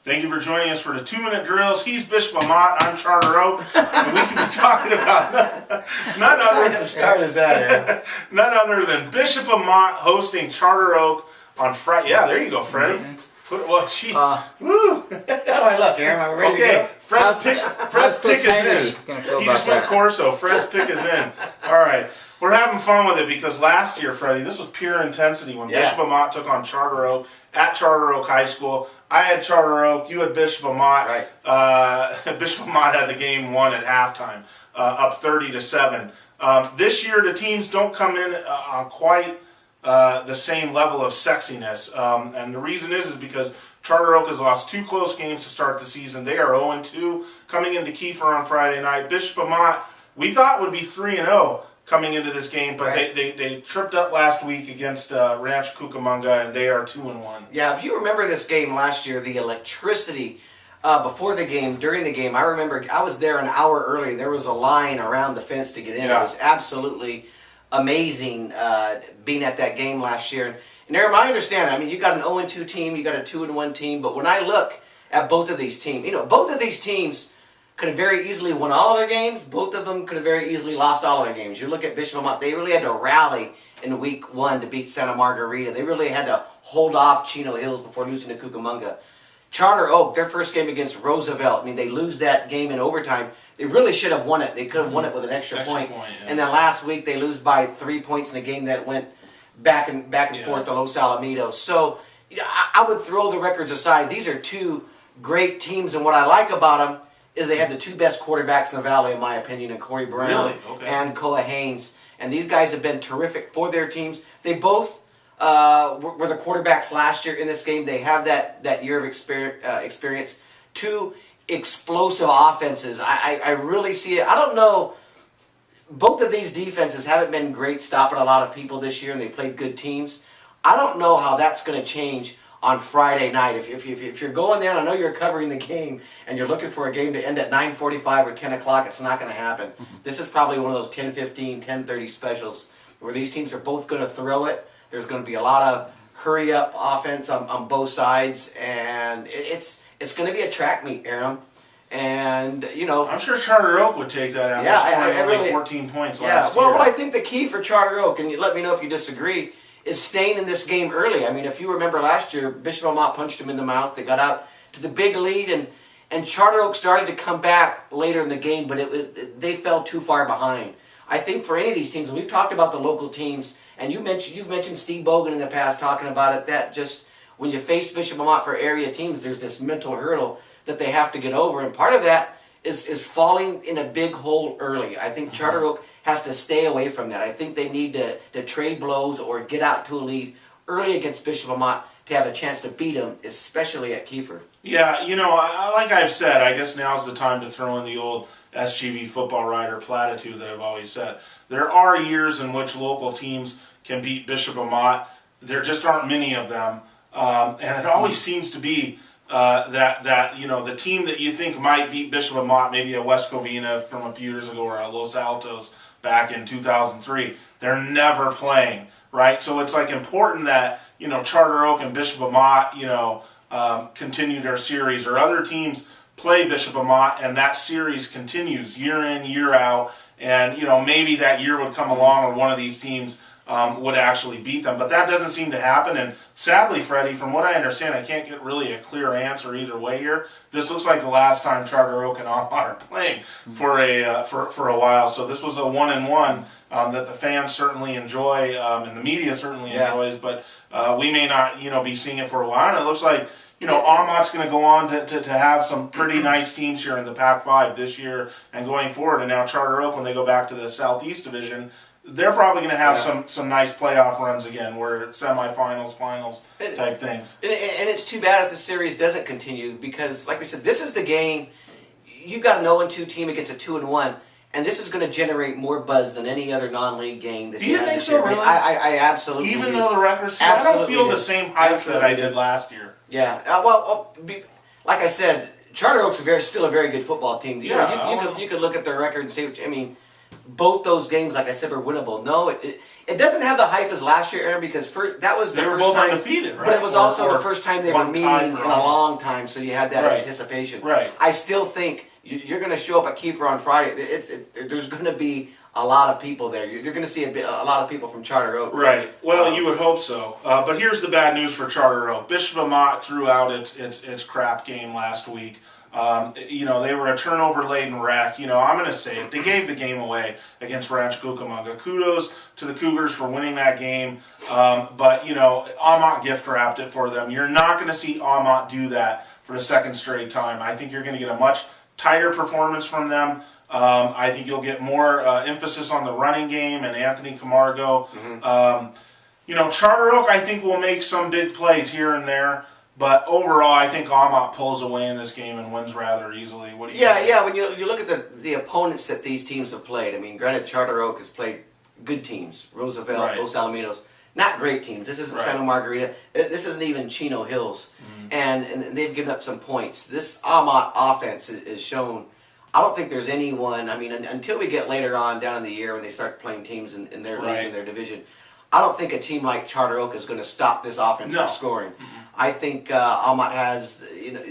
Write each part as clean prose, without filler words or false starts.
Thank you for joining us for the 2-minute drills. He's Bishop Amat. I'm Charter Oak. And we can be talking about none other than Bishop Amat hosting Charter Oak on Friday. Yeah, there you go, Freddie. Well, gee. How do I look, Aaron? Am I ready to go? Fred's pick is in. He just went Corso. Fred's pick is in. All right. We're having fun with it because last year, Freddie, this was pure intensity when Bishop Amat took on Charter Oak at Charter Oak High School. I had Charter Oak. You had Bishop Amat. Right. Bishop Amat had the game won at halftime, up 30-7. This year, the teams don't come in on quite the same level of sexiness, and the reason is because Charter Oak has lost 2 close games to start the season. They are 0-2 coming into Kiefer on Friday night. Bishop Amat, we thought would be 3-0 coming into this game, but they tripped up last week against Rancho Cucamonga, and they are 2-1. Yeah, if you remember this game last year, the electricity before the game, during the game, I remember I was there an hour early. There was a line around the fence to get in. Yeah. It was absolutely amazing being at that game last year. And Aaron, I understand. I mean, you got an 0-2 team, you got a 2-1 team, but when I look at both of these teams, both of these teams could have very easily won all of their games. Both of them could have very easily lost all of their games. You look at Bishop Amat, they really had to rally in week 1 to beat Santa Margarita. They really had to hold off Chino Hills before losing to Cucamonga. Charter Oak, their first game against Roosevelt, I mean, they lose that game in overtime. They really should have won it. They could have won it with an extra point. And then last week, they lose by 3 points in a game that went back and forth to Los Alamitos. So I would throw the records aside. These are 2 great teams, and what I like about them is they have the 2 best quarterbacks in the Valley, in my opinion, and Corey Brown and Koa Haynes. And these guys have been terrific for their teams. They both were the quarterbacks last year in this game. They have that year of experience. 2 explosive offenses. I really see it. I don't know. Both of these defenses haven't been great stopping a lot of people this year, and they played good teams. I don't know how that's going to change on Friday night. If you're going there, and I know you're covering the game, and you're looking for a game to end at 9:45 or 10 o'clock, it's not going to happen. This is probably one of those 10:15, 10:30 specials where these teams are both going to throw it. There's going to be a lot of hurry-up offense on both sides, and it's going to be a track meet, Aaron. And, I'm sure Charter Oak would take that out. Yeah, only 14 points last year. Well, I think the key for Charter Oak, and you let me know if you disagree, is staying in this game early. I mean, if you remember last year, Bishop Amat punched him in the mouth. They got out to the big lead, and Charter Oak started to come back later in the game, but they fell too far behind. I think for any of these teams, and we've talked about the local teams, and you've mentioned Steve Bogan in the past talking about it, that just when you face Bishop Amat for area teams, there's this mental hurdle that they have to get over, and part of that is falling in a big hole early. I think Charter Oak has to stay away from that. I think they need to trade blows or get out to a lead early against Bishop Amat to have a chance to beat them, especially at Kiefer. Yeah, like I've said, I guess now's the time to throw in the old SGV football writer platitude that I've always said. There are years in which local teams can beat Bishop Amat. There just aren't many of them. And it always seems to be that the team that you think might beat Bishop Amat, maybe a West Covina from a few years ago or a Los Altos back in 2003, they're never playing, right? So it's like important that Charter Oak and Bishop Amat continue their series, or other teams play Bishop Amat and that series continues year in, year out, and maybe that year would come along where one of these teams would actually beat them. But that doesn't seem to happen, and sadly, Freddie, from what I understand, I can't get really a clear answer either way here. This looks like the last time Charter Oak and Amat are playing for a while, so this was a 1-1 that the fans certainly enjoy, and the media certainly enjoys, but we may not be seeing it for a while, and it looks like Amat's going to go on to have some pretty nice teams here in the Pac-5 this year and going forward, and now Charter Oak, when they go back to the Southeast Division, they're probably going to have some nice playoff runs again, where it's semifinals, finals type things. And it's too bad if the series doesn't continue, because, like we said, this is the game. You got an 0-2 team against a 2-1, and this is going to generate more buzz than any other non-league game. Do you think so, really? I absolutely do. Even though the record's, I don't feel the same hype that I did last year. Yeah. Like I said, Charter Oak's still a very good football team. You could look at their record and say, both those games, like I said, were winnable. No, it doesn't have the hype as last year, Aaron, because that was the they were first both time, undefeated, right? But it was also the first time they were meeting in a long time, so you had that Right. anticipation. Right. I still think you're going to show up at Kiefer on Friday. There's going to be a lot of people there. You're going to see a lot of people from Charter Oak. Right. Well, you would hope so. But here's the bad news for Charter Oak. Bishop Amat threw out its crap game last week. They were a turnover-laden wreck. I'm going to say it. They gave the game away against Rancho Cucamonga. Kudos to the Cougars for winning that game. But Amat gift-wrapped it for them. You're not going to see Amat do that for the second straight time. I think you're going to get a much tighter performance from them. I think you'll get more emphasis on the running game and Anthony Camargo. Mm-hmm. Charter Oak, I think, will make some big plays here and there. But overall, I think Amat pulls away in this game and wins rather easily. What do you think? Yeah. When you look at the opponents that these teams have played, I mean, granted, Charter Oak has played good teams. Roosevelt, Right. Los Alamitos. Not great teams. This isn't Right. Santa Margarita. This isn't even Chino Hills. Mm-hmm. And they've given up some points. This Amat offense is shown. I don't think there's anyone, I mean, until we get later on down in the year when they start playing teams in their league, in their division, I don't think a team like Charter Oak is going to stop this offense from scoring. Mm-hmm. I think Amat has,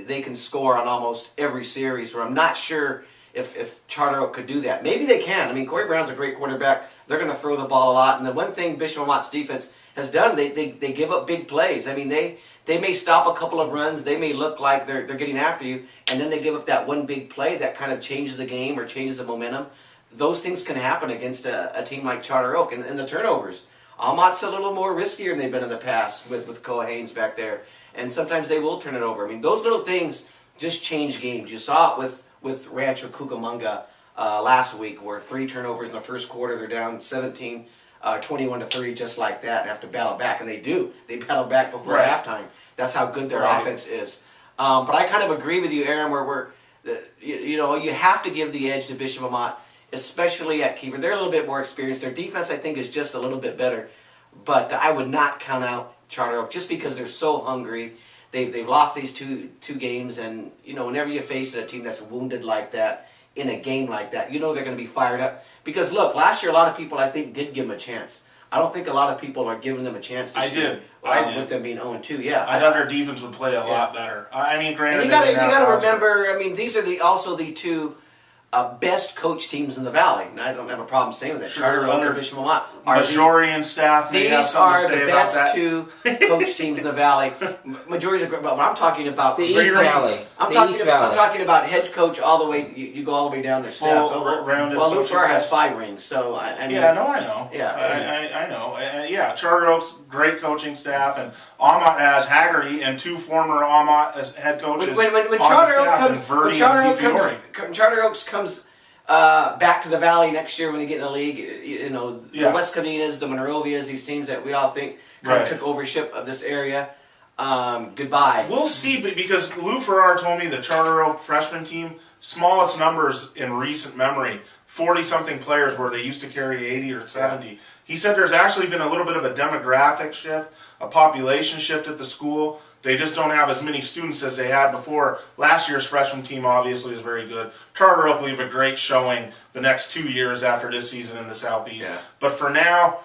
they can score on almost every series, where I'm not sure if Charter Oak could do that. Maybe they can. I mean, Corey Brown's a great quarterback. They're going to throw the ball a lot. And the one thing Bishop Amat's defense has done, they give up big plays. I mean, they may stop a couple of runs. They may look like they're getting after you, and then they give up that one big play that kind of changes the game or changes the momentum. Those things can happen against a team like Charter Oak. And the turnovers. Amat's a little more riskier than they've been in the past with Koa Haynes back there. And sometimes they will turn it over. I mean, those little things just change games. You saw it with Rancho Cucamonga last week, where 3 turnovers in the first quarter. They're down 21-3, just like that, and have to battle back. And they do. They battle back before halftime. That's how good their offense is. But I kind of agree with you, Aaron, where you have to give the edge to Bishop Amat, especially at Kiefer. They're a little bit more experienced. Their defense, I think, is just a little bit better. But I would not count out Charter Oak just because they're so hungry. They've lost these two games, and whenever you face a team that's wounded like that in a game like that, they're going to be fired up. Because look, last year a lot of people, I think, did give them a chance. I don't think a lot of people are giving them a chance this year. I did. With them being 0-2, yeah. I thought their defense would play a lot better. I mean, granted, you got to remember. I mean, these are also the two best coach teams in the Valley. And I don't have a problem saying that. Charter Oak and Bishop Amat. Majority and staff. These are the best two coach teams in the Valley. Majority's a great, but I'm talking about the East Valley. I'm talking about head coach all the way. You go all the way down their staff. Well, Lou Farrar has 5 rings, so I mean. Yeah, no, I know. Yeah, I know. Yeah, Charter Oak's great coaching staff, and Amat has Haggerty and 2 former Amat as head coaches. When Charter Oaks comes back to the Valley next year when they get in the league, the West Covinas, the Monrovias, these teams that we all think kind of took ownership of this area. Goodbye. We'll see, because Lou Farrar told me the Charter Oak freshman team, smallest numbers in recent memory, 40-something players where they used to carry 80 or 70. Yeah. He said there's actually been a little bit of a demographic shift, a population shift at the school. They just don't have as many students as they had before. Last year's freshman team obviously is very good. Charter Oak will have a great showing the next 2 years after this season in the Southeast. Yeah. But for now,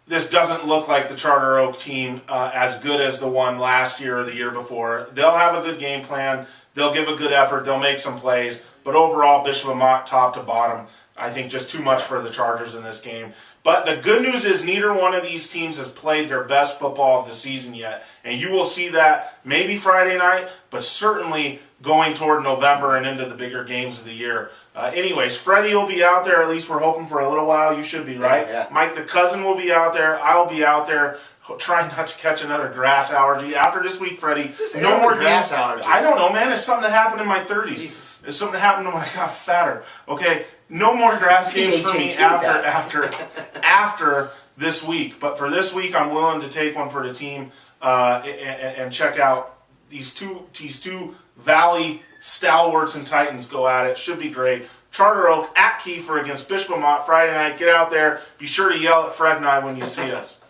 this doesn't look like the Charter Oak team as good as the one last year or the year before. They'll have a good game plan. They'll give a good effort. They'll make some plays. But overall, Bishop Amat, top to bottom, I think just too much for the Chargers in this game. But the good news is neither one of these teams has played their best football of the season yet. And you will see that maybe Friday night, but certainly going toward November and into the bigger games of the year. Anyways, Freddie will be out there. At least we're hoping for a little while. You should be, right? Yeah. Mike the cousin will be out there. I'll be out there. Trying not to catch another grass allergy. After this week, Freddie, no more grass allergies. I don't know, man. It's something that happened in my 30s. Jesus. It's something that happened when I got fatter. Okay, no more grass games for me after this week. But for this week, I'm willing to take one for the team and check out these two Valley stalwarts and Titans go at it. Should be great. Charter Oak at Kiefer against Bishop Amat Friday night. Get out there. Be sure to yell at Fred and I when you see us.